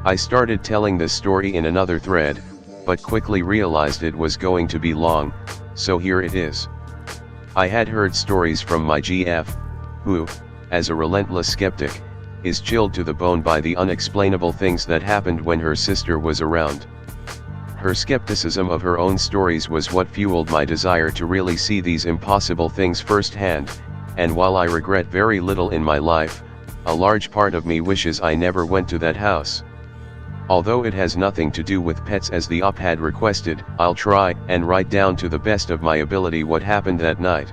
I started telling this story in another thread, but quickly realized it was going to be long, so here it is. I had heard stories from my GF, who, as a relentless skeptic, is chilled to the bone by the unexplainable things that happened when her sister was around. Her skepticism of her own stories was what fueled my desire to really see these impossible things firsthand, and while I regret very little in my life, a large part of me wishes I never went to that house. Although it has nothing to do with pets as the op had requested, I'll try and write down to the best of my ability what happened that night.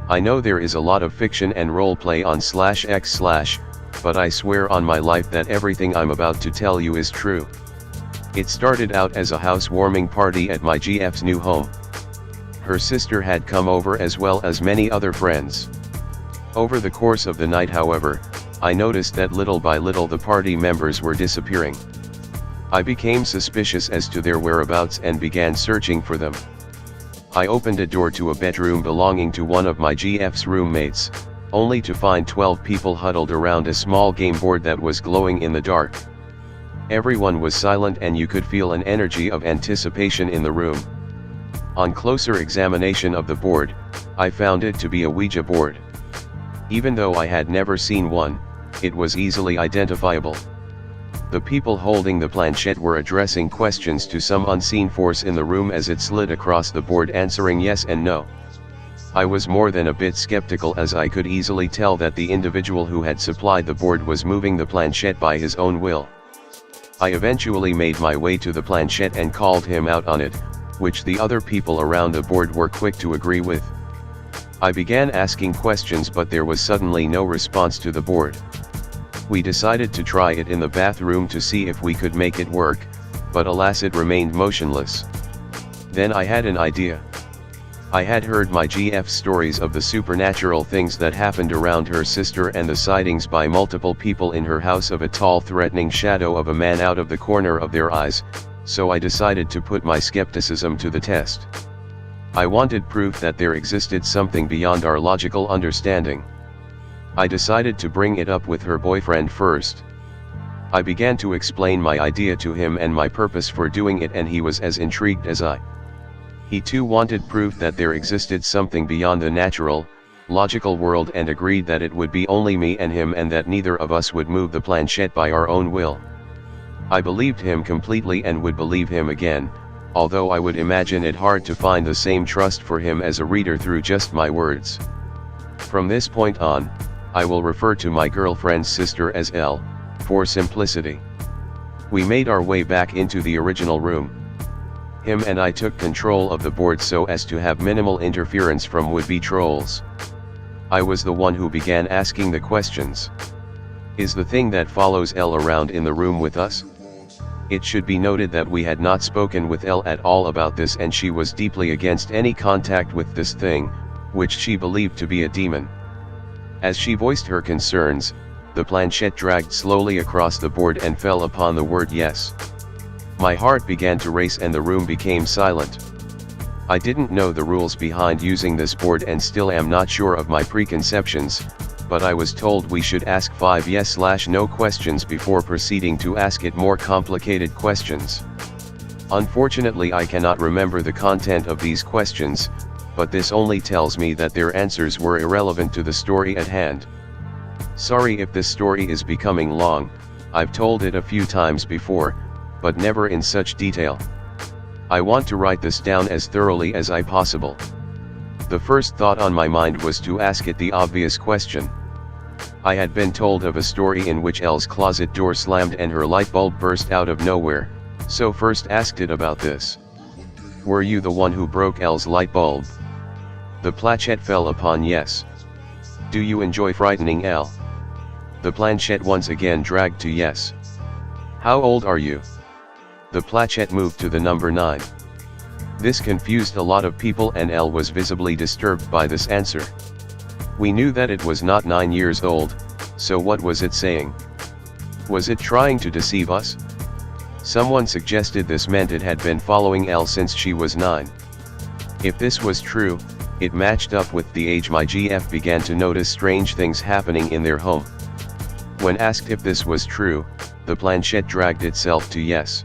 I know there is a lot of fiction and roleplay on /x/, but I swear on my life that everything I'm about to tell you is true. It started out as a housewarming party at my GF's new home. Her sister had come over as well as many other friends. Over the course of the night, however, I noticed that little by little the party members were disappearing. I became suspicious as to their whereabouts and began searching for them. I opened a door to a bedroom belonging to one of my GF's roommates, only to find 12 people huddled around a small game board that was glowing in the dark. Everyone was silent and you could feel an energy of anticipation in the room. On closer examination of the board, I found it to be a Ouija board. Even though I had never seen one, it was easily identifiable. The people holding the planchette were addressing questions to some unseen force in the room as it slid across the board, answering yes and no. I was more than a bit skeptical, as I could easily tell that the individual who had supplied the board was moving the planchette by his own will. I eventually made my way to the planchette and called him out on it, which the other people around the board were quick to agree with. I began asking questions, but there was suddenly no response to the board. We decided to try it in the bathroom to see if we could make it work, but alas, it remained motionless. Then I had an idea. I had heard my GF's stories of the supernatural things that happened around her sister and the sightings by multiple people in her house of a tall, threatening shadow of a man out of the corner of their eyes, so I decided to put my skepticism to the test. I wanted proof that there existed something beyond our logical understanding. I decided to bring it up with her boyfriend first. I began to explain my idea to him and my purpose for doing it, and he was as intrigued as I. He too wanted proof that there existed something beyond the natural, logical world, and agreed that it would be only me and him and that neither of us would move the planchette by our own will. I believed him completely and would believe him again, although I would imagine it hard to find the same trust for him as a reader through just my words. From this point on, I will refer to my girlfriend's sister as L, for simplicity. We made our way back into the original room. Him and I took control of the board so as to have minimal interference from would-be trolls. I was the one who began asking the questions. Is the thing that follows L around in the room with us? It should be noted that we had not spoken with L at all about this, and she was deeply against any contact with this thing, which she believed to be a demon. As she voiced her concerns, the planchette dragged slowly across the board and fell upon the word yes. My heart began to race and the room became silent. I didn't know the rules behind using this board and still am not sure of my preconceptions, but I was told we should ask 5 yes/no questions before proceeding to ask it more complicated questions. Unfortunately, I cannot remember the content of these questions, but this only tells me that their answers were irrelevant to the story at hand. Sorry if this story is becoming long, I've told it a few times before, but never in such detail. I want to write this down as thoroughly as I possible. The first thought on my mind was to ask it the obvious question. I had been told of a story in which Elle's closet door slammed and her light bulb burst out of nowhere, so first asked it about this. Were you the one who broke Elle's light bulb? The planchette fell upon yes. Do you enjoy frightening Elle? The planchette once again dragged to yes. How old are you? The planchette moved to the number 9. This confused a lot of people and Elle was visibly disturbed by this answer. We knew that it was not 9 years old, so what was it saying? Was it trying to deceive us? Someone suggested this meant it had been following Elle since she was 9. If this was true, it matched up with the age my GF began to notice strange things happening in their home. When asked if this was true, the planchette dragged itself to yes.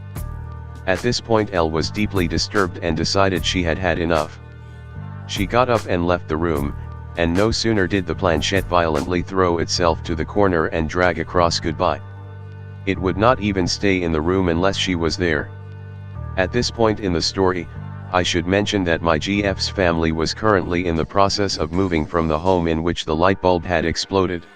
At this point Elle was deeply disturbed and decided she had had enough. She got up and left the room, and no sooner did the planchette violently throw itself to the corner and drag across goodbye. It would not even stay in the room unless she was there. At this point in the story, I should mention that my GF's family was currently in the process of moving from the home in which the light bulb had exploded.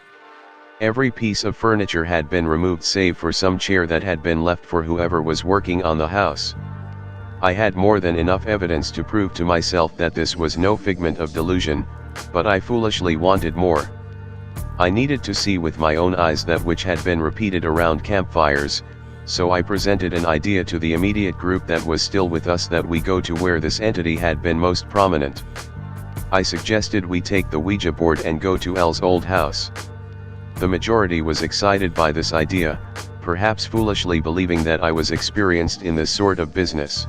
Every piece of furniture had been removed save for some chair that had been left for whoever was working on the house. I had more than enough evidence to prove to myself that this was no figment of delusion, but I foolishly wanted more. I needed to see with my own eyes that which had been repeated around campfires, so I presented an idea to the immediate group that was still with us that we go to where this entity had been most prominent. I suggested we take the Ouija board and go to Elle's old house. The majority was excited by this idea, perhaps foolishly believing that I was experienced in this sort of business.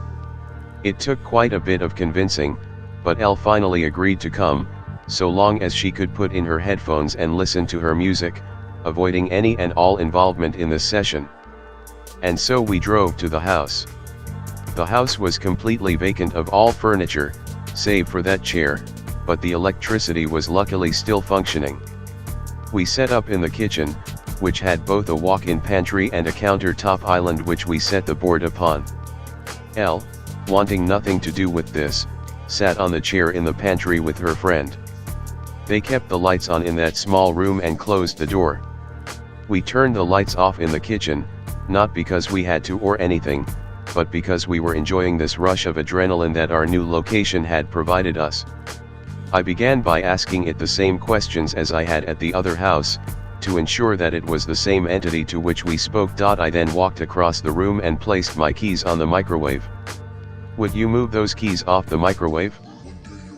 It took quite a bit of convincing, but Elle finally agreed to come, so long as she could put in her headphones and listen to her music, avoiding any and all involvement in the session. And so we drove to the house. The house was completely vacant of all furniture, save for that chair, but the electricity was luckily still functioning. We set up in the kitchen, which had both a walk-in pantry and a countertop island which we set the board upon. Elle, wanting nothing to do with this, sat on the chair in the pantry with her friend. They kept the lights on in that small room and closed the door. We turned the lights off in the kitchen, not because we had to or anything, but because we were enjoying this rush of adrenaline that our new location had provided us. I began by asking it the same questions as I had at the other house, to ensure that it was the same entity to which we spoke. I then walked across the room and placed my keys on the microwave. Would you move those keys off the microwave?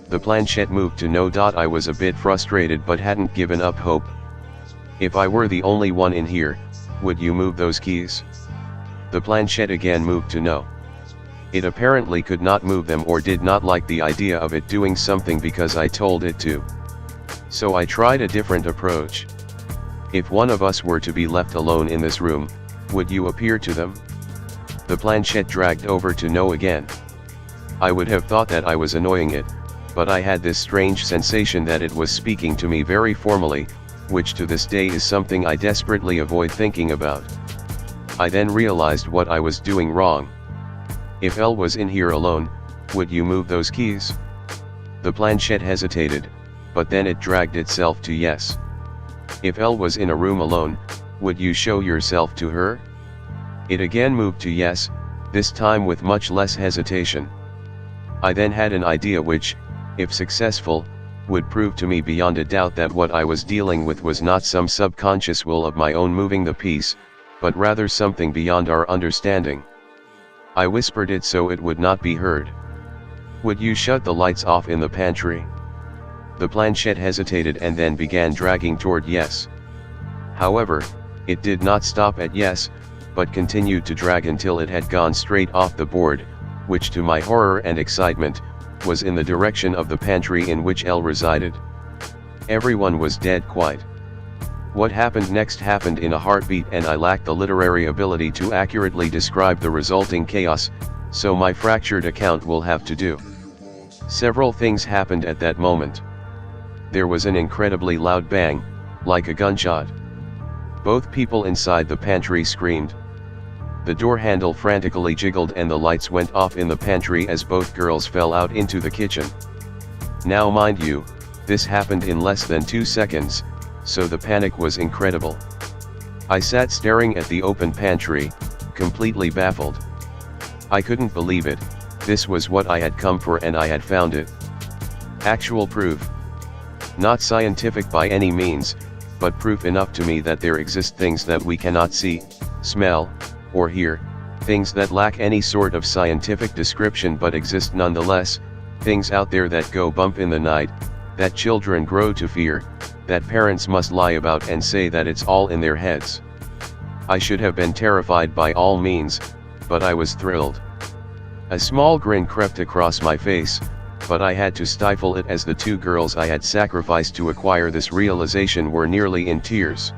The planchette moved to no. I was a bit frustrated but hadn't given up hope. If I were the only one in here, would you move those keys? The planchette again moved to no. It apparently could not move them or did not like the idea of it doing something because I told it to. So I tried a different approach. If one of us were to be left alone in this room, would you appear to them? The planchette dragged over to no again. I would have thought that I was annoying it, but I had this strange sensation that it was speaking to me very formally, which to this day is something I desperately avoid thinking about. I then realized what I was doing wrong. If Elle was in here alone, would you move those keys? The planchette hesitated, but then it dragged itself to yes. If Elle was in a room alone, would you show yourself to her? It again moved to yes, this time with much less hesitation. I then had an idea which, if successful, would prove to me beyond a doubt that what I was dealing with was not some subconscious will of my own moving the piece, but rather something beyond our understanding. I whispered it so it would not be heard. Would you shut the lights off in the pantry? The planchette hesitated and then began dragging toward yes. However, it did not stop at yes, but continued to drag until it had gone straight off the board, which to my horror and excitement, was in the direction of the pantry in which Elle resided. Everyone was dead quiet. What happened next happened in a heartbeat and I lacked the literary ability to accurately describe the resulting chaos, so my fractured account will have to do. Several things happened at that moment. There was an incredibly loud bang, like a gunshot. Both people inside the pantry screamed. The door handle frantically jiggled and the lights went off in the pantry as both girls fell out into the kitchen. Now mind you, this happened in less than 2 seconds, so the panic was incredible. I sat staring at the open pantry, completely baffled. I couldn't believe it, this was what I had come for and I had found it. Actual proof. Not scientific by any means, but proof enough to me that there exist things that we cannot see, smell, or hear, things that lack any sort of scientific description but exist nonetheless, things out there that go bump in the night, that children grow to fear, that parents must lie about and say that it's all in their heads. I should have been terrified by all means, but I was thrilled. A small grin crept across my face, but I had to stifle it as the 2 girls I had sacrificed to acquire this realization were nearly in tears.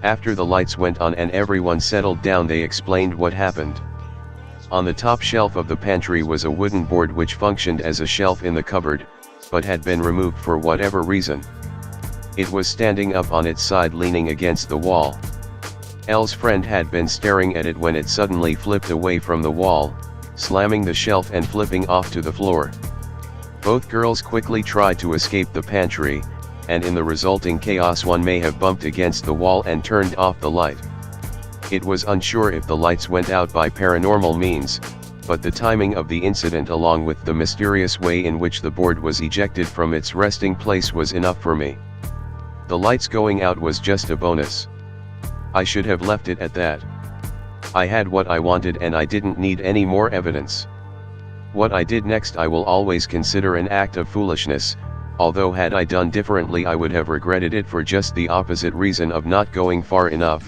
After the lights went on and everyone settled down, they explained what happened. On the top shelf of the pantry was a wooden board which functioned as a shelf in the cupboard, but had been removed for whatever reason. It was standing up on its side leaning against the wall. Elle's friend had been staring at it when it suddenly flipped away from the wall, slamming the shelf and flipping off to the floor. Both girls quickly tried to escape the pantry, and in the resulting chaos one may have bumped against the wall and turned off the light. It was unsure if the lights went out by paranormal means, but the timing of the incident along with the mysterious way in which the board was ejected from its resting place was enough for me. The lights going out was just a bonus. I should have left it at that. I had what I wanted and I didn't need any more evidence. What I did next I will always consider an act of foolishness, although had I done differently I would have regretted it for just the opposite reason of not going far enough,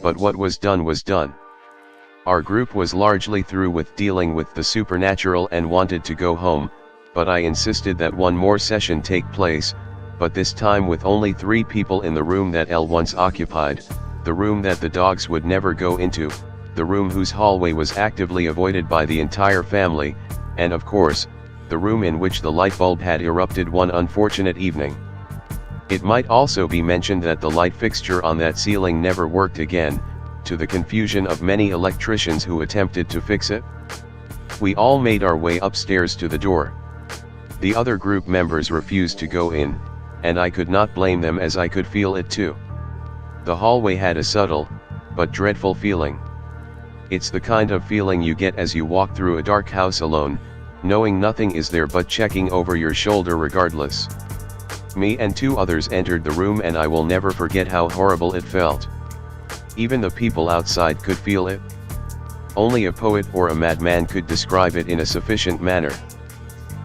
but what was done was done. Our group was largely through with dealing with the supernatural and wanted to go home, but I insisted that one more session take place, but this time with only 3 people in the room that Elle once occupied, the room that the dogs would never go into, the room whose hallway was actively avoided by the entire family, and of course, the room in which the light bulb had erupted one unfortunate evening. It might also be mentioned that the light fixture on that ceiling never worked again, to the confusion of many electricians who attempted to fix it. We all made our way upstairs to the door. The other group members refused to go in, and I could not blame them as I could feel it too. The hallway had a subtle, but dreadful feeling. It's the kind of feeling you get as you walk through a dark house alone, knowing nothing is there but checking over your shoulder regardless. Me and 2 others entered the room and I will never forget how horrible it felt. Even the people outside could feel it. Only a poet or a madman could describe it in a sufficient manner.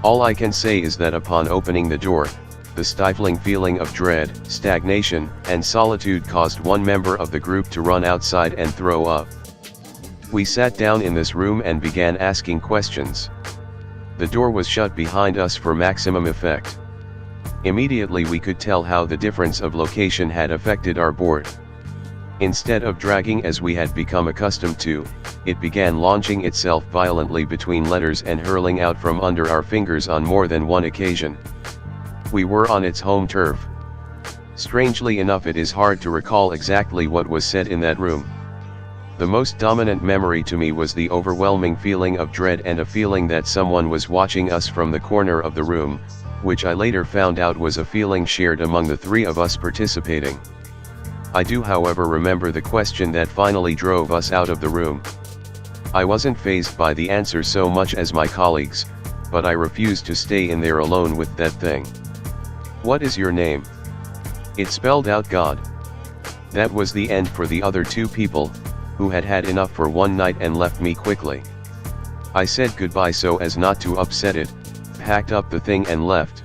All I can say is that upon opening the door, the stifling feeling of dread, stagnation, and solitude caused one member of the group to run outside and throw up. We sat down in this room and began asking questions. The door was shut behind us for maximum effect. Immediately we could tell how the difference of location had affected our board. Instead of dragging as we had become accustomed to, it began launching itself violently between letters and hurling out from under our fingers on more than one occasion. We were on its home turf. Strangely enough, it is hard to recall exactly what was said in that room. The most dominant memory to me was the overwhelming feeling of dread and a feeling that someone was watching us from the corner of the room, which I later found out was a feeling shared among the 3 of us participating. I do however remember the question that finally drove us out of the room. I wasn't fazed by the answer so much as my colleagues, but I refused to stay in there alone with that thing. "What is your name?" It spelled out God. That was the end for the other 2 people, who had had enough for one night and left me quickly. I said goodbye so as not to upset it, packed up the thing and left.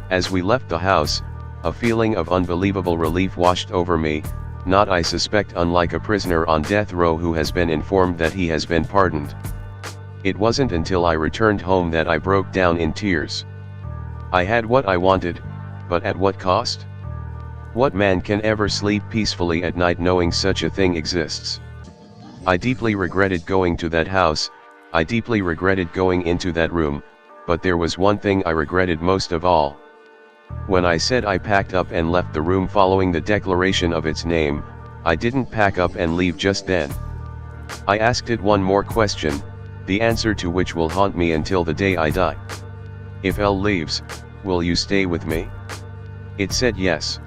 As we left the house, a feeling of unbelievable relief washed over me, not I suspect unlike a prisoner on death row who has been informed that he has been pardoned. It wasn't until I returned home that I broke down in tears. I had what I wanted, but at what cost? What man can ever sleep peacefully at night knowing such a thing exists? I deeply regretted going to that house, I deeply regretted going into that room, but there was one thing I regretted most of all. When I said I packed up and left the room following the declaration of its name, I didn't pack up and leave just then. I asked it one more question, the answer to which will haunt me until the day I die. "If Elle leaves, will you stay with me?" It said yes.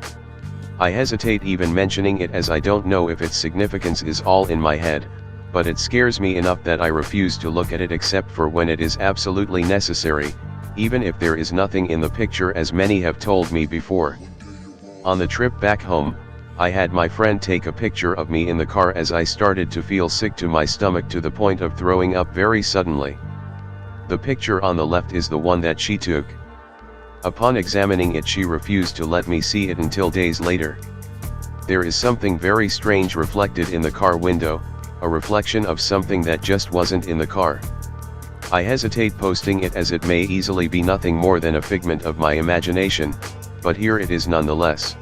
I hesitate even mentioning it as I don't know if its significance is all in my head, but it scares me enough that I refuse to look at it except for when it is absolutely necessary, even if there is nothing in the picture as many have told me before. On the trip back home, I had my friend take a picture of me in the car as I started to feel sick to my stomach to the point of throwing up very suddenly. The picture on the left is the one that she took. Upon examining it, she refused to let me see it until days later. There is something very strange reflected in the car window, a reflection of something that just wasn't in the car. I hesitate posting it as it may easily be nothing more than a figment of my imagination, but here it is nonetheless.